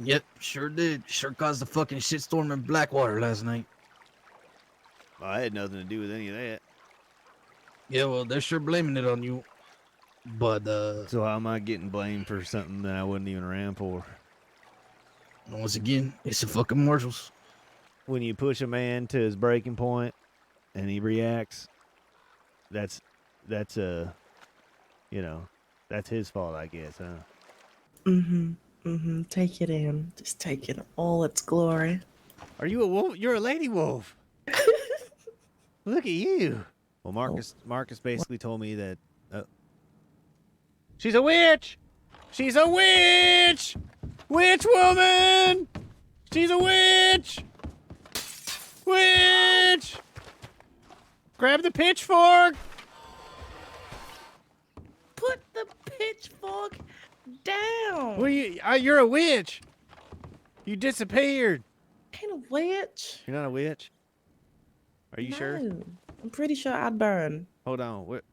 Yep, sure did. Sure caused a fucking shitstorm in Blackwater last night. Well, I had nothing to do with any of that. Yeah, well, they're sure blaming it on you. But, So how am I getting blamed for something that I wasn't even around for? once again, it's the fucking marshals. When you push a man to his breaking point and he reacts, that's you know, that's his fault, I guess, huh? Take it in. Just take it in all its glory. Are you a wolf? You're a lady wolf. Look at you. Well, Marcus basically told me that she's a witch. She's a witch. Witch woman. She's a witch. Witch. Grab the pitchfork. Put the pitchfork down. Well, you're a witch. You disappeared. Ain't a witch. You're not a witch. Are you sure? I'm pretty sure I'd burn. Hold on. Let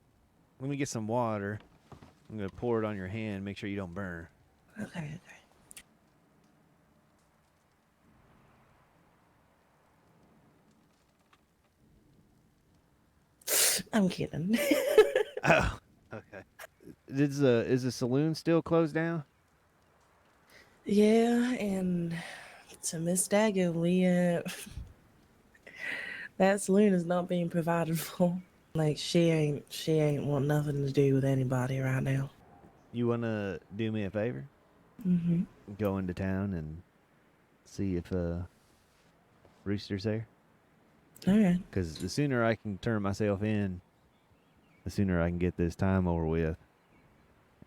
me get some water. I'm gonna pour it on your hand. Make sure you don't burn. Okay. I'm kidding. Oh, okay. Is the saloon still closed down? Yeah, and to Miss Dagger, that saloon is not being provided for. Like she ain't want nothing to do with anybody right now. You wanna do me a favor? Mm-hmm. Go into town and see if Rooster's there. All right. Because the sooner I can turn myself in, the sooner I can get this time over with,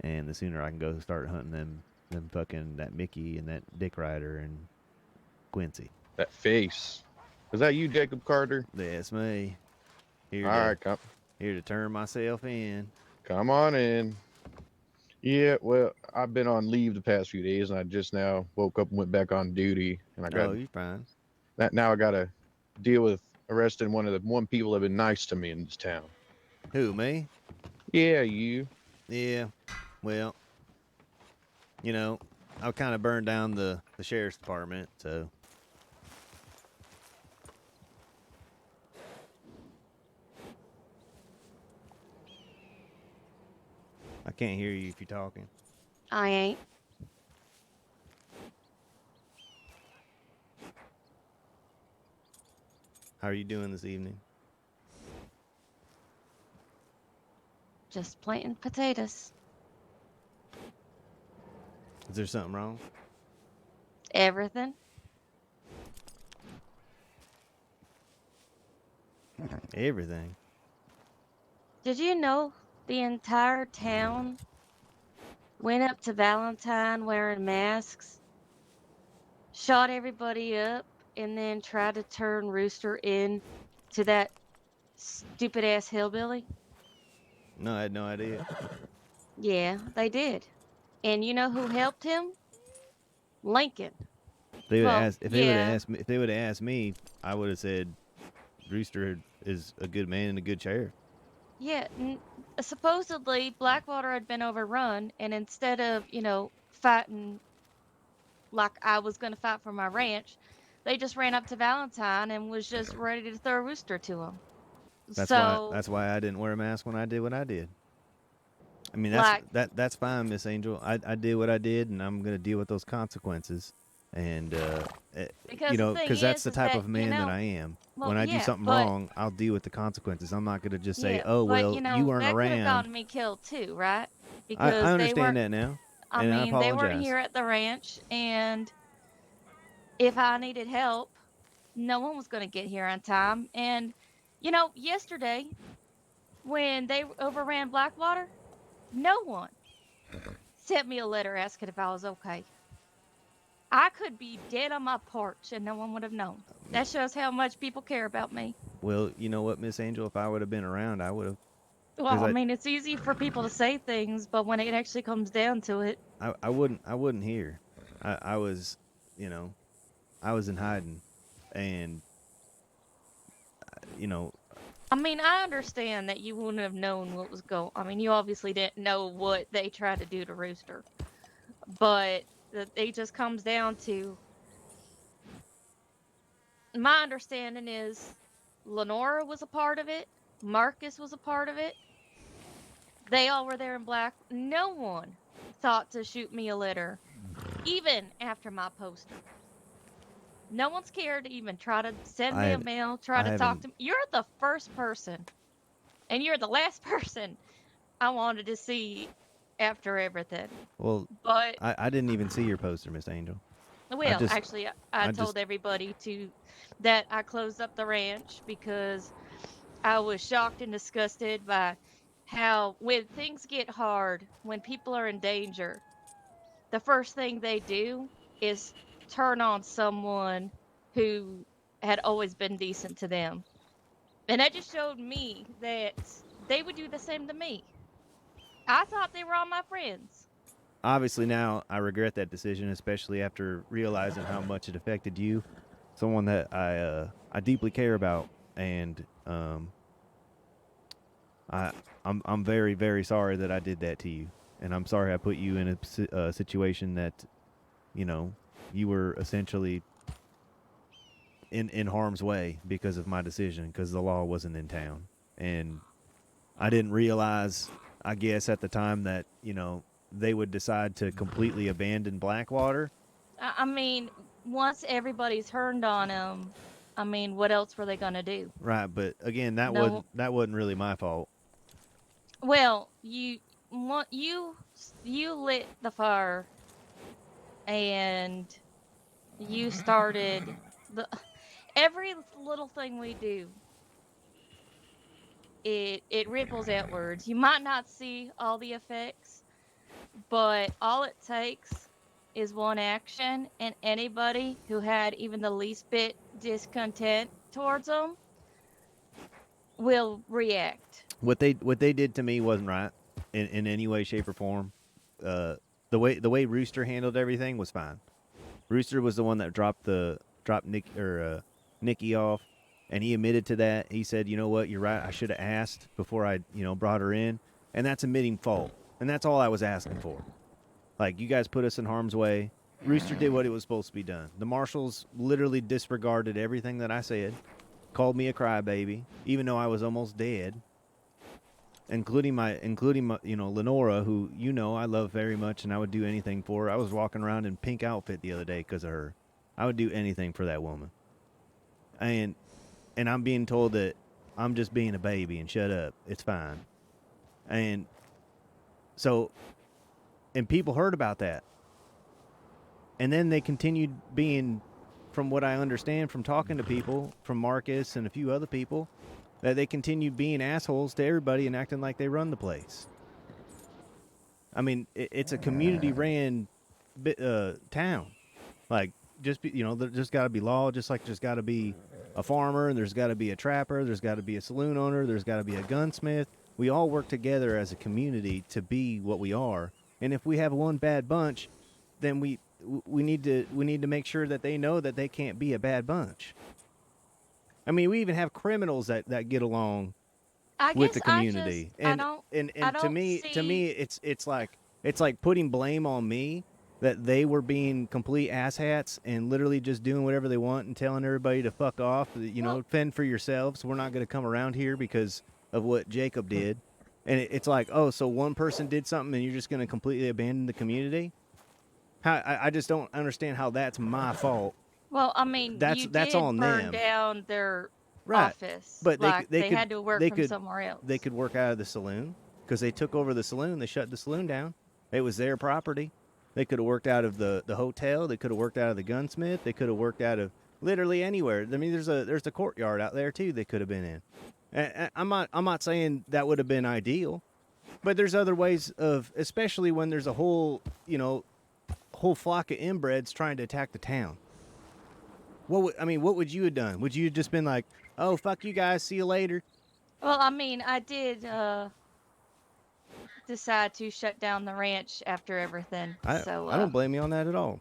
and the sooner I can go start hunting them fucking that Mickey and that Dick Rider and Quincy. That face. Is that you, Jacob Carter? That's me. Here to turn myself in. Come on in. Yeah, well, I've been on leave the past few days, and I just now woke up and went back on duty, and You're fine. Now I got to deal with arresting one people that have been nice to me in this town. Who, me? Yeah, you. Yeah. Well, I kind of burned down the sheriff's department, so. I can't hear you if you're talking. I ain't. How are you doing this evening? Just planting potatoes. Is there something wrong? Everything. Everything. Did you know the entire town went up to Valentine wearing masks, shot everybody up, and then tried to turn Rooster in to that stupid ass hillbilly? No, I had no idea. Yeah, they did. And you know who helped him? Lincoln. If they would have asked me, I would have said Rooster is a good man and a good sheriff. Yeah, supposedly Blackwater had been overrun, and instead of, fighting like I was going to fight for my ranch, they just ran up to Valentine and was just ready to throw a rooster to him. That's why I didn't wear a mask when I did what I did. I mean, that's fine, Miss Angel. I did what I did, and I'm going to deal with those consequences. And because that's the type of man that I am. Well, when I do something wrong, I'll deal with the consequences. I'm not going to just say, "Oh, well, you weren't that around." That could have gotten me killed too, right? I understand that now. I mean, they weren't here at the ranch, and if I needed help, no one was going to get here on time. And yesterday when they overran Blackwater, no one sent me a letter asking if I was okay. I could be dead on my porch and no one would have known. That shows how much people care about me. Well, you know what, Miss Angel? If I would have been around, I would have. Well, I mean, it's easy for people to say things, but when it actually comes down to it, I wouldn't hear. I was, I was in hiding, and I mean, I understand that you wouldn't have known you obviously didn't know what they tried to do to Rooster, but It just comes down to my understanding is Lenora was a part of it, Marcus was a part of it. They all were there in black. No one thought to shoot me a letter, even after my poster. No one's cared to even try to send me a I mail, try I to talk haven't. to me. You're the first person, and you're the last person I wanted to see after everything. Well, But I didn't even see your poster, Miss Angel. I well, just actually, I I just told everybody that I closed up the ranch because I was shocked and disgusted by how when things get hard, when people are in danger, the first thing they do is turn on someone who had always been decent to them. And that just showed me that they would do the same to me. I thought they were all my friends. obviously now I regret that decision, especially after realizing how much it affected you, someone that I deeply care about, and I I'm very very sorry that I did that to you, and I'm sorry I put you in a situation that, you know, you were essentially in harm's way because of my decision, because the law wasn't in town, and I didn't realize, I guess at the time, that, you know, they would decide to completely abandon Blackwater. I mean, once everybody turned on them, I mean, what else were they gonna do? Right, but again, that No. wasn't really my fault. Well, you lit the fire and you started the every little thing we do. It ripples outwards. You might not see all the effects, but all it takes is one action, and anybody who had even the least bit discontent towards them will react. What they did to me wasn't right in any way, shape, or form. Uh, the way Rooster handled everything was fine. Rooster was the one that dropped Nikki off, and he admitted to that. He said, "You know what? You're right. I should have asked before I, brought her in." And that's admitting fault. And that's all I was asking for. Like, you guys put us in harm's way. Rooster did what it was supposed to be done. The marshals literally disregarded everything that I said, called me a crybaby, even though I was almost dead, including my, Lenora, who, I love very much, and I would do anything for her. I was walking around in pink outfit the other day because of her. I would do anything for that woman. And I'm being told that I'm just being a baby and shut up. It's fine. And so, and people heard about that. And then they continued being, from what I understand from talking to people, from Marcus and a few other people, that they continued being assholes to everybody and acting like they run the place. I mean, it's a community-ran town. Like, there's just got to be law, just like there's got to be a farmer, and there's got to be a trapper, there's got to be a saloon owner, there's got to be a gunsmith. We all work together as a community to be what we are. And if we have one bad bunch, then we need to make sure that they know that they can't be a bad bunch. I mean, we even have criminals that get along I with guess the community. I And don't and I and to don't me see. it's like putting blame on me that they were being complete asshats and literally just doing whatever they want and telling everybody to fuck off, Well, fend for yourselves. We're not going to come around here because of what Jacob did. And it's like, oh, so one person did something and you're just going to completely abandon the community? I just don't understand how that's my fault. well, I mean, That's you that's did on burn them. down their Right. office. But Like they had to work they from could somewhere they else. could work out of the saloon because they took over the saloon. They shut the saloon down. It was their property. They could have worked out of the hotel. They could have worked out of the gunsmith. They could have worked out of literally anywhere. I mean, there's a courtyard out there too. They could have been in. And I'm not saying that would have been ideal, but there's other ways of, especially when there's a whole flock of inbreds trying to attack the town. What would you have done? Would you have just been like, "Oh, fuck you guys, see you later"? Well, I mean, I did decide to shut down the ranch after everything. I So I don't blame you on that at all.